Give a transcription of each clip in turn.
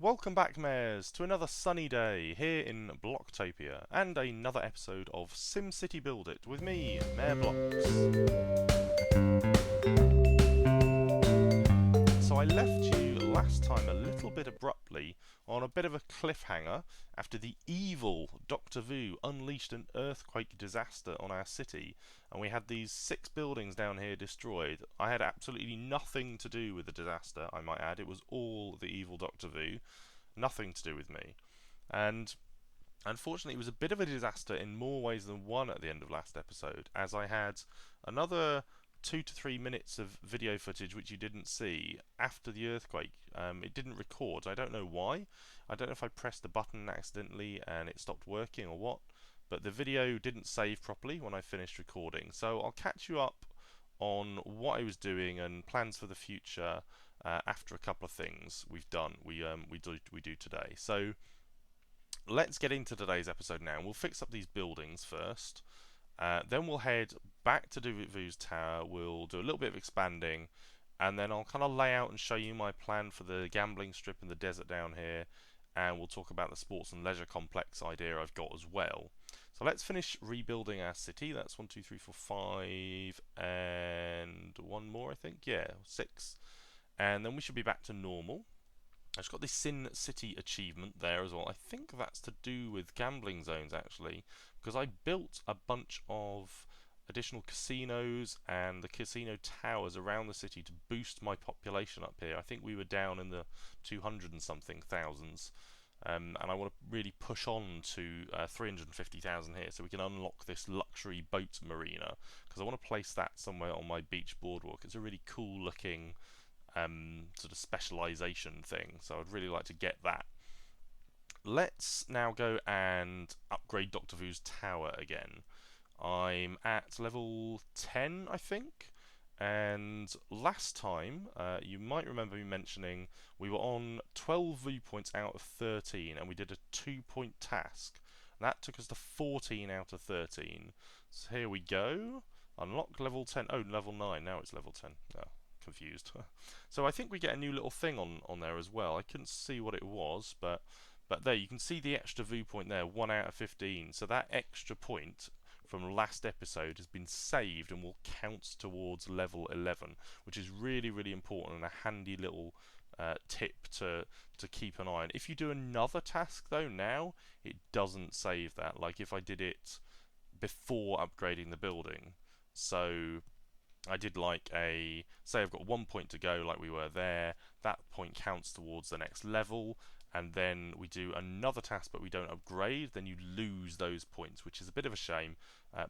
Welcome back, Mares, to another sunny day here in Blocktopia, and another episode of SimCity BuildIt with me, Mayor Blocks. So I left you last time a little bit abruptly on a bit of a cliffhanger after the evil Dr. Vu unleashed an earthquake disaster on our city, and we had these 6 buildings down here destroyed. I had absolutely nothing to do with the disaster, I might add. It was all the evil Dr. Vu. Nothing to do with me. And unfortunately, it was a bit of a disaster in more ways than one at the end of last episode, as I had another 2 to 3 minutes of video footage which you didn't see after the earthquake. It didn't record. I don't know why. I don't know if I pressed the button accidentally and it stopped working or what, but the video didn't save properly when I finished recording. So I'll catch you up on what I was doing and plans for the future after a couple of things we do today. So let's get into today's episode now. We'll fix up these buildings first. Then we'll head back to Vu's tower. We'll do a little bit of expanding, and then I'll kind of lay out and show you my plan for the gambling strip in the desert down here, and we'll talk about the sports and leisure complex idea I've got as well. So let's finish rebuilding our city. That's 1, 2, 3, 4, 5, and one more, I think. Yeah, 6. And then we should be back to normal. I've just got this SimCity achievement there as well. I think that's to do with gambling zones, actually, because I built a bunch of additional casinos and the casino towers around the city to boost my population up here. I think we were down in the 200 and something thousands, and I want to really push on to 350,000 here so we can unlock this luxury boat marina, because I want to place that somewhere on my beach boardwalk. It's a really cool looking sort of specialization thing, so I'd really like to get that. Let's now go and upgrade Dr. Vu's tower again. I'm at level 10, I think, and last time you might remember me mentioning we were on 12 viewpoints out of 13 and we did a 2-point task. That took us to 14 out of 13. So here we go. Unlock level 10. Oh, level 9. Now it's level 10. Oh, confused. So I think we get a new little thing on there as well. I couldn't see what it was, but there you can see the extra viewpoint there, 1 out of 15. So that extra point from last episode has been saved and will count towards level 11, which is really, really important and a handy little tip to keep an eye on. If you do another task though now, it doesn't save that, like if I did it before upgrading the building. So I did like say I've got 1 point to go like we were there, that point counts towards the next level, and then we do another task but we don't upgrade, then you lose those points, which is a bit of a shame,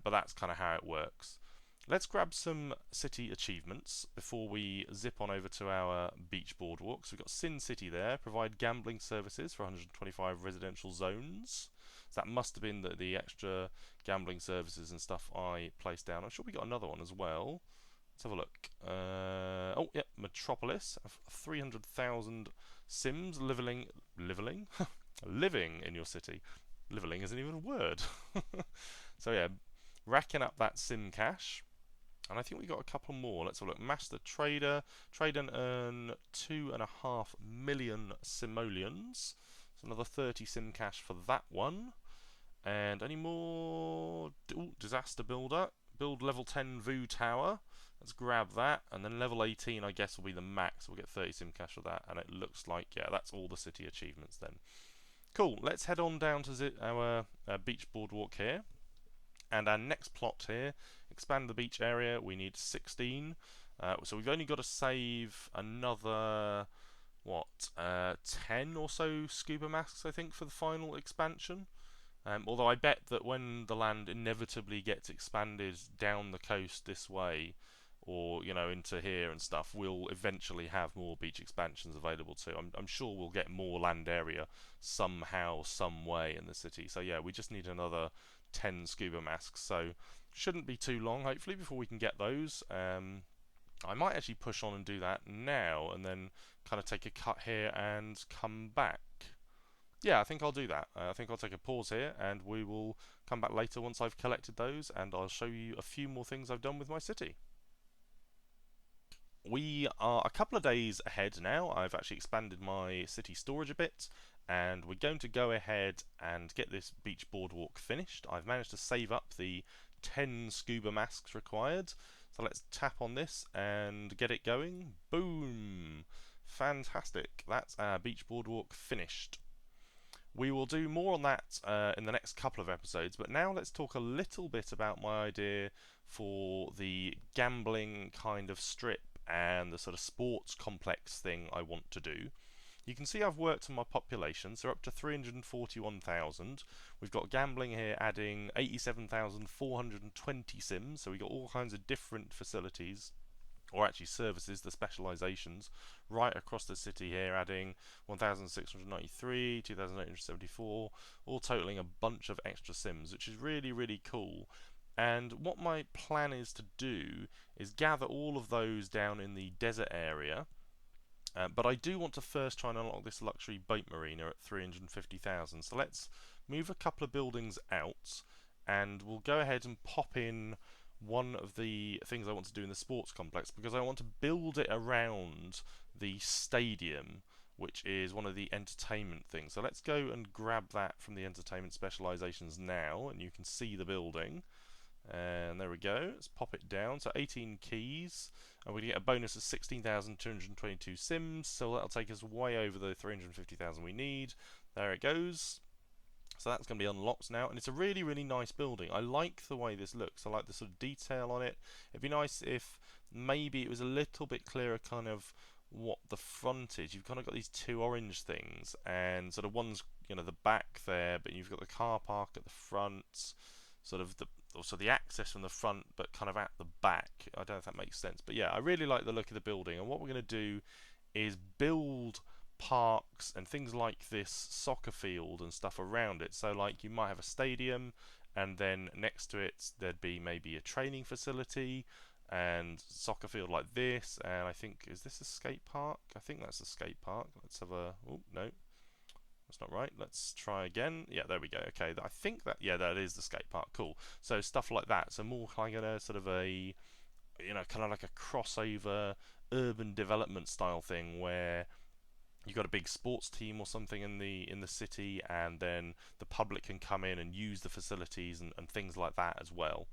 but that's kind of how it works. Let's grab some city achievements before we zip on over to our beach boardwalk. So we've got SimCity there, provide gambling services for 125 residential zones. So that must have been the extra gambling services and stuff I placed down. I'm sure we got another one as well. Let's have a look. Oh, yeah, Metropolis. 300,000 Sims living in your city. Living isn't even a word. So yeah, racking up that Sim cash. And I think we got a couple more. Let's have a look. Master Trader. Trade and earn 2.5 million simoleons. So another 30 Sim cash for that one. And any more? Ooh, Disaster Builder. Build level 10 Vu Tower. Let's grab that, and then level 18 I guess will be the max. We'll get 30 sim cash for that, and it looks like, yeah, that's all the city achievements then. Cool, let's head on down to our beach boardwalk here. And our next plot here, expand the beach area, we need 16. So we've only got to save another, 10 or so scuba masks, I think, for the final expansion. Although I bet that when the land inevitably gets expanded down the coast this way, or into here and stuff, we'll eventually have more beach expansions available too. I'm sure we'll get more land area somehow, some way in the city. So yeah, we just need another 10 scuba masks. So shouldn't be too long, hopefully, before we can get those. I might actually push on and do that now, and then kind of take a cut here and come back. Yeah, I think I'll do that. I think I'll take a pause here, and we will come back later once I've collected those, and I'll show you a few more things I've done with my city. we are a couple of days ahead now. I've actually expanded my city storage a bit, and we're going to go ahead and get this beach boardwalk finished. I've managed to save up the 10 scuba masks required, so let's tap on this and get it going. Boom! Fantastic, that's our beach boardwalk finished. We will do more on that in the next couple of episodes, but now let's talk a little bit about my idea for the gambling kind of strip and the sort of sports complex thing I want to do. You can see I've worked on my populations, they're up to 341,000. We've got gambling here adding 87,420 sims, so we've got all kinds of different facilities, or actually services, the specializations, right across the city here, adding 1,693, 2,874, all totaling a bunch of extra sims, which is really, really cool. And what my plan is to do is gather all of those down in the desert area. But I do want to first try and unlock this luxury boat marina at 350,000. So let's move a couple of buildings out, and we'll go ahead and pop in one of the things I want to do in the sports complex, because I want to build it around the stadium, which is one of the entertainment things. So let's go and grab that from the entertainment specializations now, and you can see the building. And there we go, let's pop it down. So 18 keys, and we get a bonus of 16,222 sims, so that'll take us way over the 350,000 we need. There it goes. So that's going to be unlocked now, and it's a really, really nice building. I like the way this looks. I like the sort of detail on it. It'd be nice if maybe it was a little bit clearer kind of what the front is. You've kind of got these two orange things, and sort of one's, you know, the back there, but you've got the car park at the front, sort of also the access from the front, but kind of at the back. I don't know if that makes sense, but yeah, I really like the look of the building. And what we're going to do is build parks and things like this soccer field and stuff around it. So like you might have a stadium, and then next to it there'd be maybe a training facility and soccer field like this. And I think, is this a skate park? I think that's a skate park. Let's have a, oh no, that's not right. Let's try again. Yeah, there we go. Okay, I think that, yeah, that is the skate park. Cool. So stuff like that. So more like a sort of a, you know, kind of like a crossover urban development style thing, where you've got a big sports team or something in the city, and then the public can come in and use the facilities and things like that as well.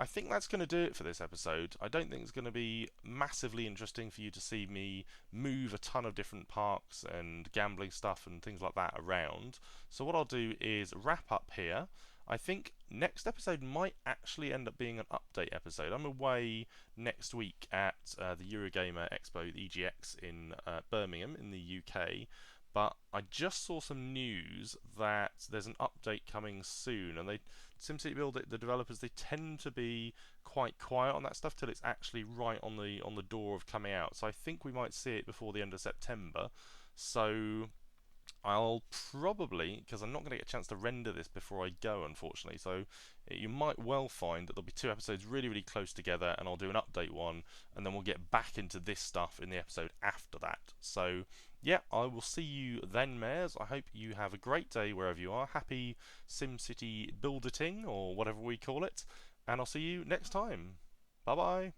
I think that's going to do it for this episode. I don't think it's going to be massively interesting for you to see me move a ton of different parks and gambling stuff and things like that around. So what I'll do is wrap up here. I think next episode might actually end up being an update episode. I'm away next week at the Eurogamer Expo, the EGX in Birmingham in the UK. But I just saw some news that there's an update coming soon, and SimCity BuildIt, the developers, they tend to be quite quiet on that stuff till it's actually right on the door of coming out. So I think we might see it before the end of September. So I'll probably, because I'm not going to get a chance to render this before I go, unfortunately, so you might well find that there'll be two episodes really, really close together, and I'll do an update one, and then we'll get back into this stuff in the episode after that. So yeah, I will see you then, mares. I hope you have a great day wherever you are. Happy SimCity BuildIting, or whatever we call it, and I'll see you next time. Bye bye.